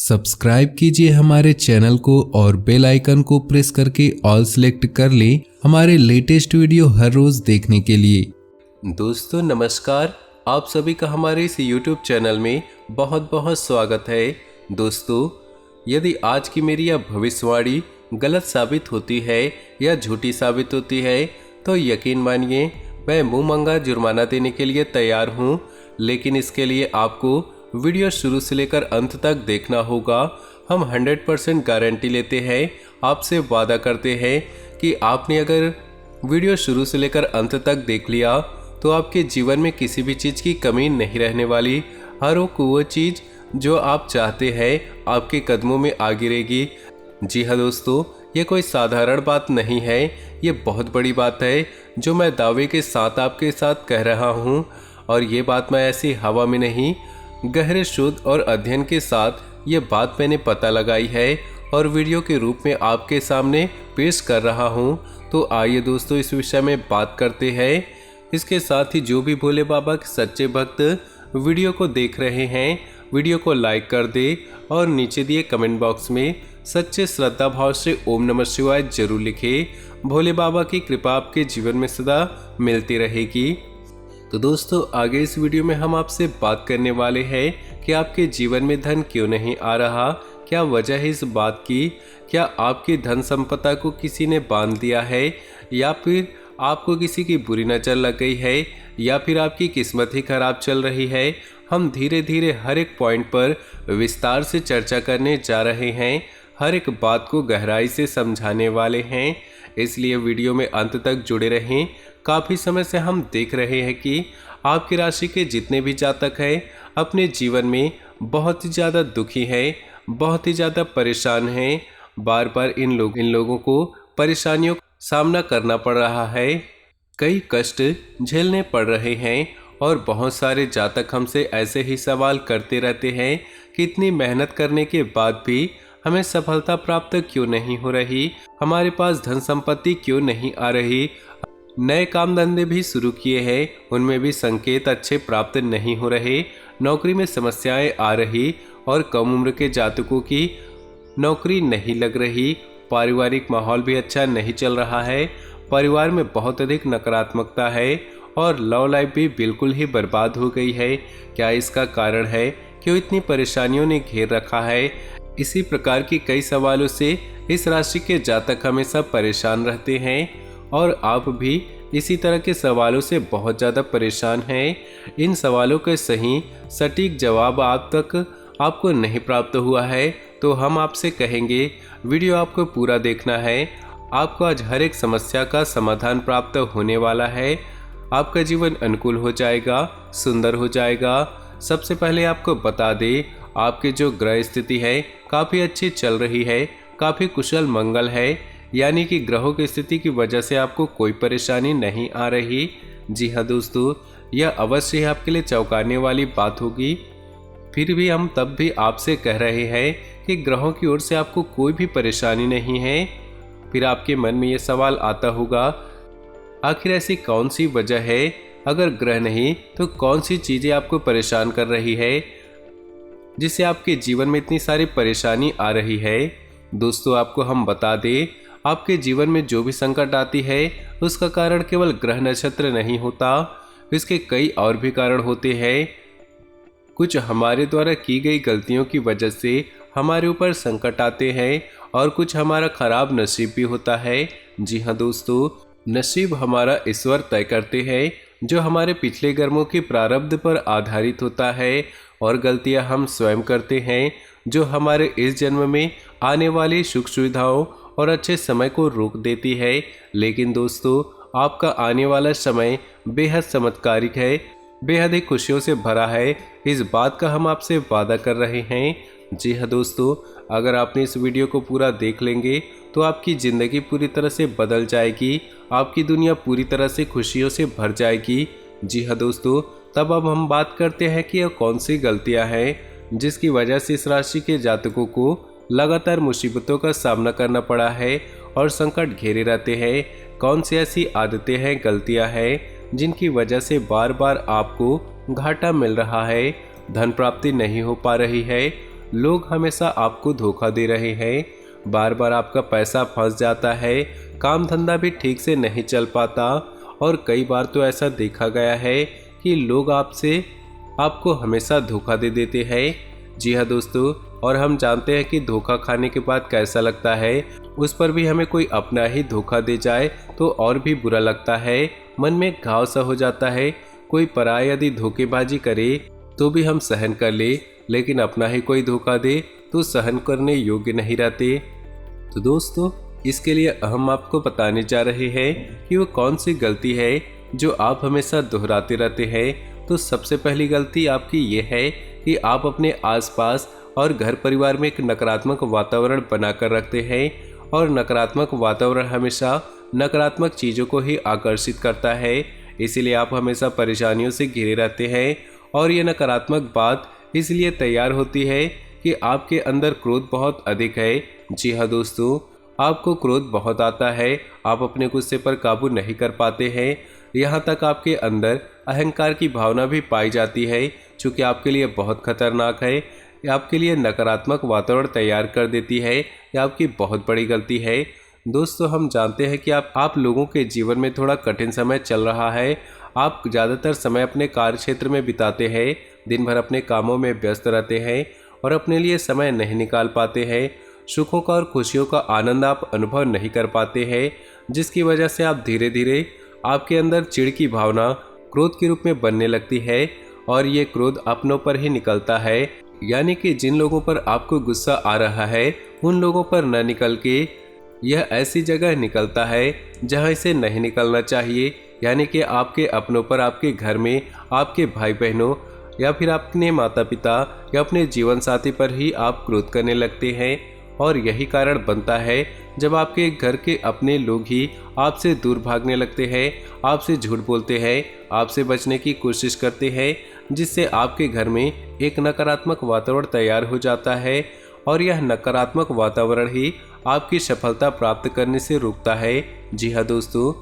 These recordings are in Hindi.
सब्सक्राइब कीजिए हमारे चैनल को और बेल आइकन को प्रेस करके ऑल सेलेक्ट कर लें हमारे लेटेस्ट वीडियो हर रोज देखने के लिए। दोस्तों नमस्कार, आप सभी का हमारे इस YouTube चैनल में बहुत बहुत स्वागत है। दोस्तों, यदि आज की मेरी यह भविष्यवाणी गलत साबित होती है या झूठी साबित होती है तो यकीन मानिए मैं मुंह मंगा जुर्माना देने के लिए तैयार हूँ, लेकिन इसके लिए आपको वीडियो शुरू से लेकर अंत तक देखना होगा। हम 100% गारंटी लेते हैं, आपसे वादा करते हैं कि आपने अगर वीडियो शुरू से लेकर अंत तक देख लिया तो आपके जीवन में किसी भी चीज़ की कमी नहीं रहने वाली। हर वो चीज़ जो आप चाहते हैं आपके कदमों में आ गिरेगी। जी हाँ दोस्तों, ये कोई साधारण बात नहीं है, ये बहुत बड़ी बात है जो मैं दावे के साथ आपके साथ कह रहा हूँ। और ये बात मैं ऐसी हवा में नहीं, गहरे शोध और अध्ययन के साथ ये बात मैंने पता लगाई है और वीडियो के रूप में आपके सामने पेश कर रहा हूँ। तो आइए दोस्तों इस विषय में बात करते हैं। इसके साथ ही जो भी भोले बाबा के सच्चे भक्त वीडियो को देख रहे हैं, वीडियो को लाइक कर दे और नीचे दिए कमेंट बॉक्स में सच्चे श्रद्धा भाव से ओम नमः शिवाय जरूर लिखे। भोले बाबा की कृपा आपके जीवन में सदा मिलती रहेगी। तो दोस्तों, आगे इस वीडियो में हम आपसे बात करने वाले हैं कि आपके जीवन में धन क्यों नहीं आ रहा, क्या वजह है इस बात की। क्या आपकी धन संपदा को किसी ने बांध दिया है, या फिर आपको किसी की बुरी नज़र लग गई है, या फिर आपकी किस्मत ही खराब चल रही है। हम धीरे धीरे हर एक पॉइंट पर विस्तार से चर्चा करने जा रहे हैं, हर एक बात को गहराई से समझाने वाले हैं, इसलिए वीडियो में अंत तक जुड़े रहें। काफ़ी समय से हम देख रहे हैं कि आपकी राशि के जितने भी जातक हैं अपने जीवन में बहुत ही ज़्यादा दुखी हैं, बहुत ही ज़्यादा परेशान हैं। बार बार इन लोगों को परेशानियों का सामना करना पड़ रहा है, कई कष्ट झेलने पड़ रहे हैं। और बहुत सारे जातक हमसे ऐसे ही सवाल करते रहते हैं कि इतनी मेहनत करने के बाद भी हमें सफलता प्राप्त क्यों नहीं हो रही, हमारे पास धन संपत्ति क्यों नहीं आ रही। नए काम धंधे भी शुरू किए हैं, उनमें भी संकेत अच्छे प्राप्त नहीं हो रहे, नौकरी में समस्याएं आ रही और कम उम्र के जातकों की नौकरी नहीं लग रही। पारिवारिक माहौल भी अच्छा नहीं चल रहा है, परिवार में बहुत अधिक नकारात्मकता है और लव लाइफ भी बिल्कुल ही बर्बाद हो गई है। क्या इसका कारण है, क्यों इतनी परेशानियों ने घेर रखा है। इसी प्रकार की कई सवालों से इस राशि के जातक हमेशा परेशान रहते हैं और आप भी इसी तरह के सवालों से बहुत ज़्यादा परेशान हैं। इन सवालों के सही सटीक जवाब आपको नहीं प्राप्त हुआ है तो हम आपसे कहेंगे वीडियो आपको पूरा देखना है। आपको आज हर एक समस्या का समाधान प्राप्त होने वाला है, आपका जीवन अनुकूल हो जाएगा, सुंदर हो जाएगा। सबसे पहले आपको बता दें, आपकी जो ग्रह स्थिति है काफ़ी अच्छी चल रही है, काफ़ी कुशल मंगल है, यानी कि ग्रहों की स्थिति की वजह से आपको कोई परेशानी नहीं आ रही। जी हाँ दोस्तों, यह अवश्य ही आपके लिए चौंकाने वाली बात होगी। फिर भी हम तब भी आपसे कह रहे हैं कि ग्रहों की ओर से आपको कोई भी परेशानी नहीं है। फिर आपके मन में ये सवाल आता होगा, आखिर ऐसी कौन सी वजह है, अगर ग्रह नहीं तो कौन सी चीज़ें आपको परेशान कर रही है जिससे आपके जीवन में इतनी सारी परेशानी आ रही है। दोस्तों, आपको हम बता दें, आपके जीवन में जो भी संकट आती है उसका कारण केवल ग्रह नक्षत्र नहीं होता, इसके कई और भी कारण होते हैं। कुछ हमारे द्वारा की गई गलतियों की वजह से हमारे ऊपर संकट आते हैं और कुछ हमारा खराब नसीब भी होता है। जी हाँ दोस्तों, नसीब हमारा ईश्वर तय करते हैं, जो हमारे पिछले कर्मों के प्रारब्ध पर आधारित होता है, और गलतियां हम स्वयं करते हैं जो हमारे इस जन्म में आने वाली सुख सुविधाओं और अच्छे समय को रोक देती है। लेकिन दोस्तों, आपका आने वाला समय बेहद चमत्कारिक है, बेहद ही खुशियों से भरा है, इस बात का हम आपसे वादा कर रहे हैं। जी हाँ दोस्तों, अगर आपने इस वीडियो को पूरा देख लेंगे तो आपकी ज़िंदगी पूरी तरह से बदल जाएगी, आपकी दुनिया पूरी तरह से खुशियों से भर जाएगी। जी हाँ दोस्तों, तब अब हम बात करते हैं कि यह कौन सी गलतियां हैं जिसकी वजह से इस राशि के जातकों को लगातार मुसीबतों का सामना करना पड़ा है और संकट घेरे रहते हैं। कौन सी ऐसी आदतें हैं, गलतियां हैं जिनकी वजह से बार बार आपको घाटा मिल रहा है, धन प्राप्ति नहीं हो पा रही है, लोग हमेशा आपको धोखा दे रहे हैं, बार बार आपका पैसा फंस जाता है, काम धंधा भी ठीक से नहीं चल पाता और कई बार तो ऐसा देखा गया है कि लोग आपको हमेशा धोखा दे देते हैं। जी हाँ दोस्तों, और हम जानते हैं कि धोखा खाने के बाद कैसा लगता है। उस पर भी हमें कोई अपना ही धोखा दे जाए तो और भी बुरा लगता है, मन में घाव सा हो जाता है। कोई पराया यदि धोखेबाजी करे तो भी हम सहन कर ले, लेकिन अपना ही कोई धोखा दे तो सहन करने योग्य नहीं रहते। तो दोस्तों, इसके लिए हम आपको बताने जा रहे हैं कि वो कौन सी गलती है जो आप हमेशा दोहराते रहते हैं। तो सबसे पहली गलती आपकी ये है कि आप अपने आसपास और घर परिवार में एक नकारात्मक वातावरण बनाकर रखते हैं, और नकारात्मक वातावरण हमेशा नकारात्मक चीज़ों को ही आकर्षित करता है। इसीलिए आप हमेशा परेशानियों से घिरे रहते हैं, और ये नकारात्मक बात इसलिए तैयार होती है कि आपके अंदर क्रोध बहुत अधिक है। जी हाँ दोस्तों, आपको क्रोध बहुत आता है, आप अपने गुस्से पर काबू नहीं कर पाते हैं। यहाँ तक आपके अंदर अहंकार की भावना भी पाई जाती है, जो कि आपके लिए बहुत खतरनाक है। ये आपके लिए नकारात्मक वातावरण तैयार कर देती है। यह आपकी बहुत बड़ी गलती है। दोस्तों, हम जानते हैं कि आप लोगों के जीवन में थोड़ा कठिन समय चल रहा है। आप ज़्यादातर समय अपने कार्य क्षेत्र में बिताते हैं, दिन भर अपने कामों में व्यस्त रहते हैं और अपने लिए समय नहीं निकाल पाते हैं। सुखों का और खुशियों का आनंद आप अनुभव नहीं कर पाते हैं, जिसकी वजह से आप धीरे धीरे आपके अंदर चिढ़ की भावना क्रोध के रूप में बनने लगती है, और ये क्रोध अपनों पर ही निकलता है। यानी कि जिन लोगों पर आपको गुस्सा आ रहा है उन लोगों पर न निकल के यह ऐसी जगह निकलता है जहां इसे नहीं निकलना चाहिए। यानी कि आपके अपनों पर, आपके घर में, आपके भाई बहनों या फिर अपने माता पिता या अपने जीवन साथी पर ही आप क्रोध करने लगते हैं। और यही कारण बनता है जब आपके घर के अपने लोग ही आपसे दूर भागने लगते हैं, आपसे झूठ बोलते हैं, आपसे बचने की कोशिश करते हैं, जिससे आपके घर में एक नकारात्मक वातावरण तैयार हो जाता है, और यह नकारात्मक वातावरण ही आपकी सफलता प्राप्त करने से रोकता है। जी हाँ दोस्तों,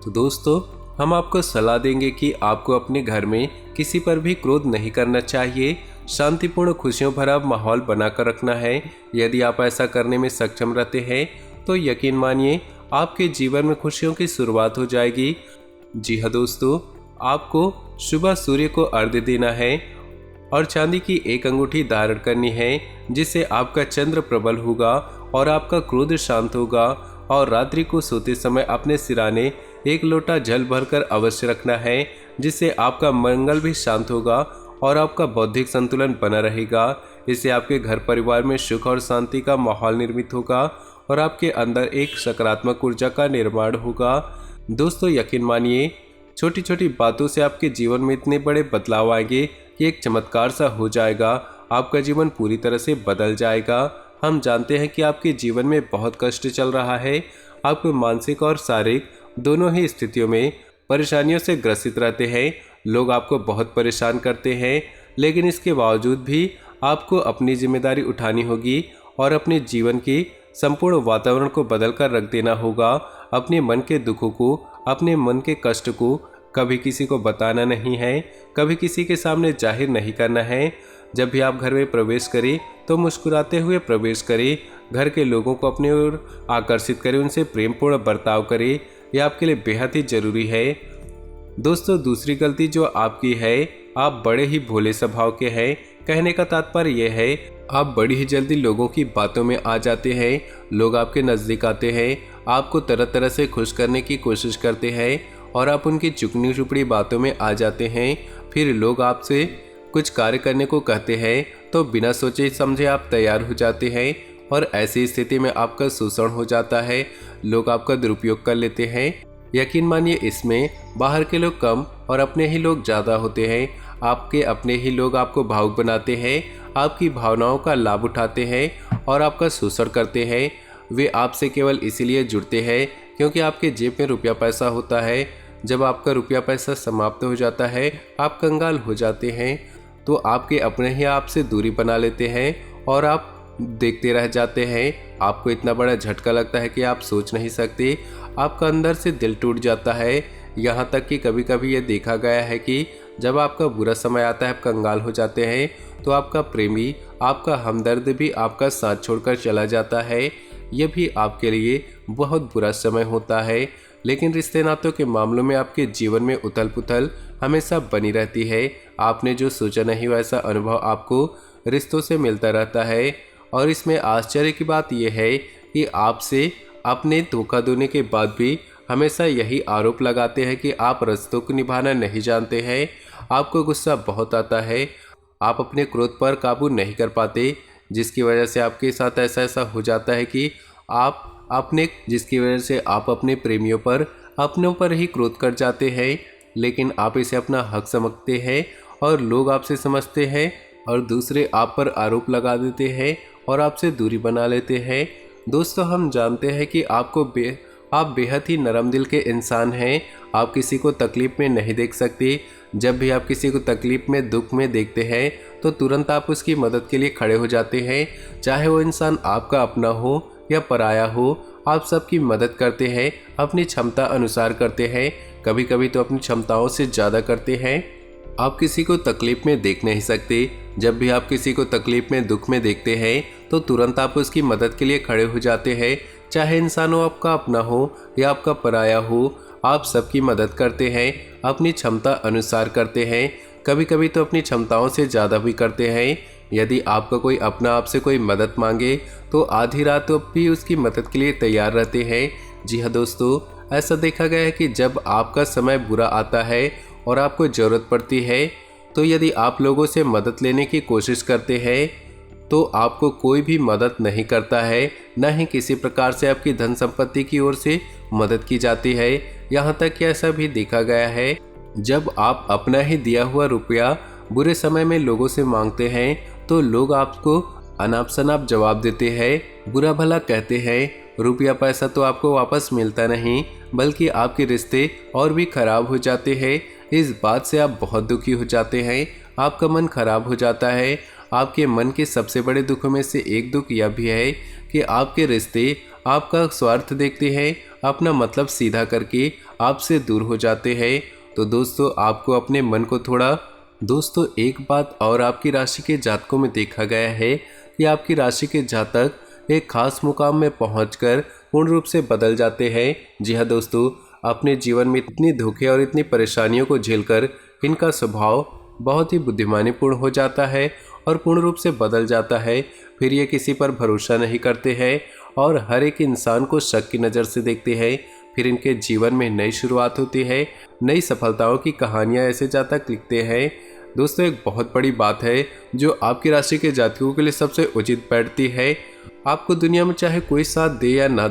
तो दोस्तों, हम आपको सलाह देंगे कि आपको अपने घर में किसी पर भी क्रोध नहीं करना चाहिए। शांतिपूर्ण खुशियों भरा माहौल बनाकर रखना है। यदि आप ऐसा करने में सक्षम रहते हैं तो यकीन मानिए आपके जीवन में खुशियों की शुरुआत हो जाएगी। जी हाँ दोस्तों, आपको सुबह सूर्य को अर्घ्य देना है और चांदी की एक अंगूठी धारण करनी है, जिससे आपका चंद्र प्रबल होगा और आपका क्रोध शांत होगा। और रात्रि को सोते समय अपने सिराने एक लोटा जल भरकर अवश्य रखना है, जिससे आपका मंगल भी शांत होगा और आपका बौद्धिक संतुलन बना रहेगा। इससे आपके घर परिवार में सुख और शांति का माहौल निर्मित होगा और आपके अंदर एक सकारात्मक ऊर्जा का निर्माण होगा। दोस्तों, यकीन मानिए छोटी छोटी बातों से आपके जीवन में इतने बड़े बदलाव आएंगे कि एक चमत्कार सा हो जाएगा। आपका जीवन पूरी तरह से बदल जाएगा। हम जानते हैं कि आपके जीवन में बहुत कष्ट चल रहा है। आप मानसिक और शारीरिक दोनों ही स्थितियों में परेशानियों से ग्रसित रहते हैं। लोग आपको बहुत परेशान करते हैं, लेकिन इसके बावजूद भी आपको अपनी जिम्मेदारी उठानी होगी और अपने जीवन की संपूर्ण वातावरण को बदल कर रख देना होगा। अपने मन के दुखों को, अपने मन के कष्ट को कभी किसी को बताना नहीं है, कभी किसी के सामने जाहिर नहीं करना है। जब भी आप घर में प्रवेश करें तो मुस्कुराते हुए प्रवेश करें। घर के लोगों को अपनी ओर आकर्षित करें, उनसे प्रेमपूर्ण बर्ताव करें। यह आपके लिए बेहद ही जरूरी है। दोस्तों, दूसरी गलती जो आपकी है, आप बड़े ही भोले स्वभाव के हैं। कहने का तात्पर्य यह है, आप बड़ी ही जल्दी लोगों की बातों में आ जाते हैं। लोग आपके नज़दीक आते हैं, आपको तरह तरह से खुश करने की कोशिश करते हैं और आप उनकी चुकनी चुपड़ी बातों में आ जाते हैं। फिर लोग आपसे कुछ कार्य करने को कहते हैं तो बिना सोचे समझे आप तैयार हो जाते हैं, और ऐसी स्थिति में आपका शोषण हो जाता है। लोग आपका दुरुपयोग कर लेते हैं। यकीन मानिए इसमें बाहर के लोग कम और अपने ही लोग ज़्यादा होते हैं। आपके अपने ही लोग आपको भावुक बनाते हैं, आपकी भावनाओं का लाभ उठाते हैं और आपका शोषण करते हैं। वे आपसे केवल इसीलिए जुड़ते हैं क्योंकि आपके जेब में रुपया पैसा होता है। जब आपका रुपया पैसा समाप्त हो जाता है, आप कंगाल हो जाते हैं, तो आपके अपने ही आपसे दूरी बना लेते हैं और आप देखते रह जाते हैं। आपको इतना बड़ा झटका लगता है कि आप सोच नहीं सकते। आपका अंदर से दिल टूट जाता है। यहाँ तक कि कभी कभी ये देखा गया है कि जब आपका बुरा समय आता है, आप कंगाल हो जाते हैं, तो आपका प्रेमी आपका हमदर्द भी आपका साथ छोड़कर चला जाता है। यह भी आपके लिए बहुत बुरा समय होता है। लेकिन रिश्ते नातों के मामलों में आपके जीवन में उथल पुथल हमेशा बनी रहती है। आपने जो सोचा नहीं वैसा अनुभव आपको रिश्तों से मिलता रहता है। और इसमें आश्चर्य की बात यह है कि आपसे अपने धोखा देने के बाद भी हमेशा यही आरोप लगाते हैं कि आप रिश्तों को निभाना नहीं जानते हैं। आपको गुस्सा बहुत आता है, आप अपने क्रोध पर काबू नहीं कर पाते, जिसकी वजह से आपके साथ ऐसा हो जाता है कि आप अपने प्रेमियों पर अपनों पर ही क्रोध कर जाते हैं। लेकिन आप इसे अपना हक समझते हैं और लोग आपसे समझते हैं और दूसरे आप पर आरोप लगा देते हैं और आपसे दूरी बना लेते हैं। दोस्तों, हम जानते हैं कि आप बेहद ही नरम दिल के इंसान हैं। आप किसी को तकलीफ में नहीं देख सकते। जब भी आप किसी को तकलीफ में, दुख में देखते हैं तो तुरंत आप उसकी मदद के लिए खड़े हो जाते हैं। चाहे वो इंसान आपका अपना हो या पराया हो, आप सबकी मदद करते हैं, अपनी क्षमता अनुसार करते हैं, कभी कभी तो अपनी क्षमताओं से ज़्यादा करते हैं। आप किसी को तकलीफ में देख नहीं सकते। जब भी आप किसी को तकलीफ में, दुख में देखते हैं तो तुरंत आप उसकी मदद के लिए खड़े हो जाते हैं। चाहे इंसान हो आपका अपना हो या आपका पराया हो, आप सबकी मदद करते हैं, अपनी क्षमता अनुसार करते हैं, कभी कभी तो अपनी क्षमताओं से ज़्यादा भी करते हैं। यदि आपका कोई अपना आपसे कोई मदद मांगे तो आधी रात भी उसकी मदद के लिए तैयार रहते हैं। जी हाँ दोस्तों, ऐसा देखा गया है कि जब आपका समय बुरा आता है और आपको ज़रूरत पड़ती है तो यदि आप लोगों से मदद लेने की कोशिश करते हैं तो आपको कोई भी मदद नहीं करता है, न ही किसी प्रकार से आपकी धन संपत्ति की ओर से मदद की जाती है। यहाँ तक कि ऐसा भी देखा गया है, जब आप अपना ही दिया हुआ रुपया बुरे समय में लोगों से मांगते हैं तो लोग आपको अनाप शनाप जवाब देते हैं, बुरा भला कहते हैं। रुपया पैसा तो आपको वापस मिलता नहीं, बल्कि आपके रिश्ते और भी खराब हो जाते हैं। इस बात से आप बहुत दुखी हो जाते हैं, आपका मन खराब हो जाता है। आपके मन के सबसे बड़े दुखों में से एक दुख यह भी है कि आपके रिश्ते आपका स्वार्थ देखते हैं, अपना मतलब सीधा करके आपसे दूर हो जाते हैं। तो दोस्तों, आपको अपने मन को थोड़ा एक बात और आपकी राशि के जातकों में देखा गया है कि आपकी राशि के जातक एक खास मुकाम में पहुंचकर पूर्ण रूप से बदल जाते हैं। जी हाँ दोस्तों, अपने जीवन में इतनी धोखे और इतनी परेशानियों को झेलकर इनका स्वभाव बहुत ही बुद्धिमानीपूर्ण हो जाता है और पूर्ण रूप से बदल जाता है। फिर ये किसी पर भरोसा नहीं करते हैं और हर एक इंसान को शक की नज़र से देखते हैं। फिर इनके जीवन में नई शुरुआत होती है, नई सफलताओं की कहानियाँ ऐसे जातक लिखते हैं। दोस्तों, एक बहुत बड़ी बात है जो आपकी राशि के जातकों के लिए सबसे उचित बैठती है। आपको दुनिया में चाहे कोई साथ दे या ना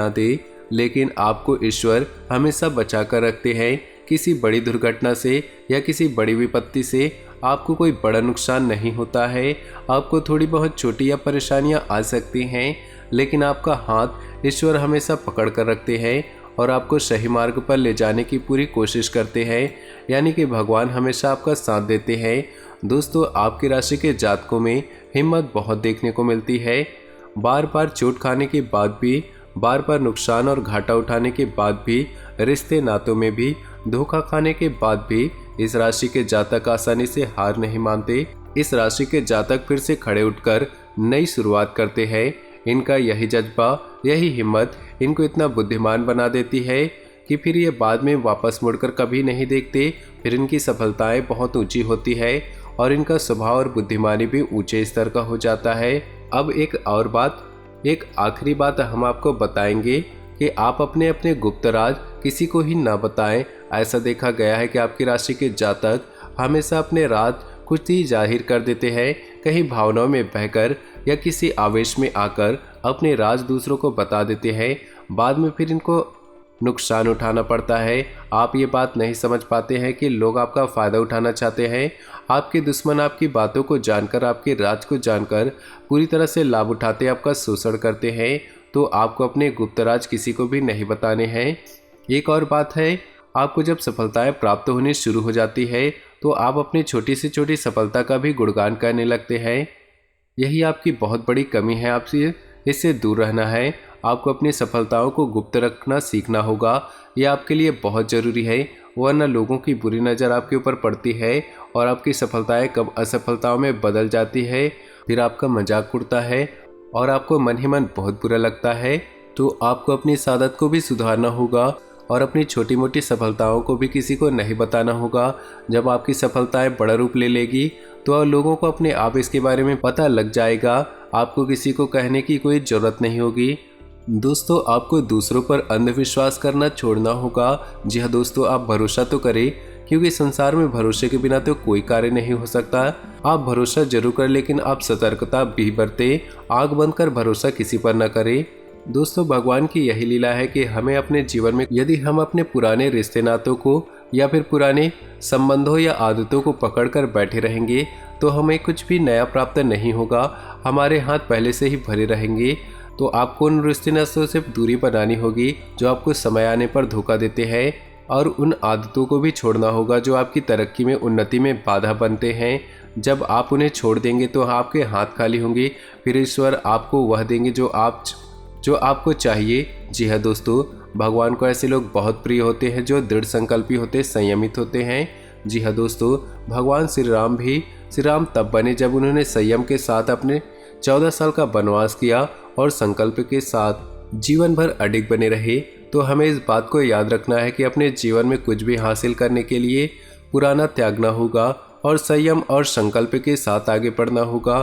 दे, लेकिन आपको ईश्वर हमेशा बचा कर रखते हैं। किसी बड़ी दुर्घटना से या किसी बड़ी विपत्ति से आपको कोई बड़ा नुकसान नहीं होता है। आपको थोड़ी बहुत छोटी या परेशानियां आ सकती हैं, लेकिन आपका हाथ ईश्वर हमेशा पकड़ कर रखते हैं और आपको सही मार्ग पर ले जाने की पूरी कोशिश करते हैं। यानी कि भगवान हमेशा आपका साथ देते हैं। दोस्तों, आपकी राशि के जातकों में हिम्मत बहुत देखने को मिलती है। बार बार चोट खाने के बाद भी, बार बार नुकसान और घाटा उठाने के बाद भी, रिश्ते नातों में भी धोखा खाने के बाद भी इस राशि के जातक आसानी से हार नहीं मानते। इस राशि के जातक फिर से खड़े उठकर नई शुरुआत करते हैं। इनका यही जज्बा, यही हिम्मत इनको इतना बुद्धिमान बना देती है कि फिर ये बाद में वापस मुड़कर कभी नहीं देखते। फिर इनकी सफलताएं बहुत ऊंची होती है और इनका स्वभाव और बुद्धिमानी भी ऊंचे स्तर का हो जाता है। अब एक आखिरी बात हम आपको बताएंगे कि आप अपने अपने गुप्त राज किसी को ही ना बताएं। ऐसा देखा गया है कि आपकी राशि के जातक हमेशा अपने राज कुछ ही जाहिर कर देते हैं, कहीं भावनाओं में बहकर या किसी आवेश में आकर अपने राज दूसरों को बता देते हैं। बाद में फिर इनको नुकसान उठाना पड़ता है। आप ये बात नहीं समझ पाते हैं कि लोग आपका फ़ायदा उठाना चाहते हैं। आपके दुश्मन आपकी बातों को जानकर, आपके राज को जानकर पूरी तरह से लाभ उठाते, आपका शोषण करते हैं। तो आपको अपने गुप्त राज किसी को भी नहीं बताने हैं। एक और बात है, आपको जब सफलताएं प्राप्त होनी शुरू हो जाती है तो आप अपनी छोटी से छोटी सफलता का भी गुणगान करने लगते हैं। यही आपकी बहुत बड़ी कमी है, आपसे इससे दूर रहना है। आपको अपनी सफलताओं को गुप्त रखना सीखना होगा, यह आपके लिए बहुत ज़रूरी है। वरना लोगों की बुरी नज़र आपके ऊपर पड़ती है और आपकी सफलताएं कब असफलताओं में बदल जाती है। फिर आपका मजाक उड़ता है और आपको मन ही मन बहुत बुरा लगता है। तो आपको अपनी इस आदत को भी सुधारना होगा और अपनी छोटी मोटी सफलताओं को भी किसी को नहीं बताना होगा। जब आपकी सफलताएं बड़ा रूप ले लेगी तो लोगों को अपने आप इसके बारे में पता लग जाएगा। आपको किसी को कहने की कोई ज़रूरत नहीं होगी। दोस्तों, आपको दूसरों पर अंधविश्वास करना छोड़ना होगा। जी हाँ दोस्तों, आप भरोसा तो करें, क्योंकि संसार में भरोसे के बिना तो कोई कार्य नहीं हो सकता। आप भरोसा जरूर करें, लेकिन आप सतर्कता भी बरतें। आंख बंद कर भरोसा किसी पर न करें। दोस्तों, भगवान की यही लीला है कि हमें अपने जीवन में यदि हम अपने पुराने रिश्ते नातों को या फिर पुराने संबंधों या आदतों को पकड़कर बैठे रहेंगे तो हमें कुछ भी नया प्राप्त नहीं होगा। हमारे हाथ पहले से ही भरे रहेंगे। तो आपको उन रिश्ते नातों से दूरी बनानी होगी जो आपको समय आने पर धोखा देते हैं, और उन आदतों को भी छोड़ना होगा जो आपकी तरक्की में, उन्नति में बाधा बनते हैं। जब आप उन्हें छोड़ देंगे तो आपके हाथ खाली होंगे। फिर ईश्वर आपको वह देंगे जो आपको चाहिए। जी हाँ दोस्तों, भगवान को ऐसे लोग बहुत प्रिय होते हैं जो दृढ़ संकल्पी होते, संयमित होते हैं। जी हाँ दोस्तों, भगवान श्री राम तब बने जब उन्होंने संयम के साथ अपने 14 साल का वनवास किया और संकल्प के साथ जीवन भर अडिग बने रहे। तो हमें इस बात को याद रखना है कि अपने जीवन में कुछ भी हासिल करने के लिए पुराना त्यागना होगा और संयम और संकल्प के साथ आगे बढ़ना होगा।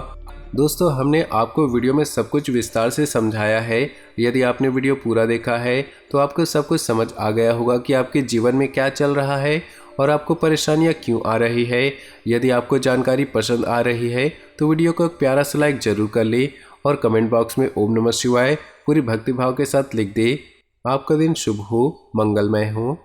दोस्तों, हमने आपको वीडियो में सब कुछ विस्तार से समझाया है। यदि आपने वीडियो पूरा देखा है तो आपको सब कुछ समझ आ गया होगा कि आपके जीवन में क्या चल रहा है और आपको परेशानियां क्यों आ रही है। यदि आपको जानकारी पसंद आ रही है तो वीडियो को एक प्यारा सा लाइक जरूर कर ले और कमेंट बॉक्स में ओम नमः शिवाय पूरी भक्ति भाव के साथ लिख दे। आपका दिन शुभ हो, मंगलमय हो।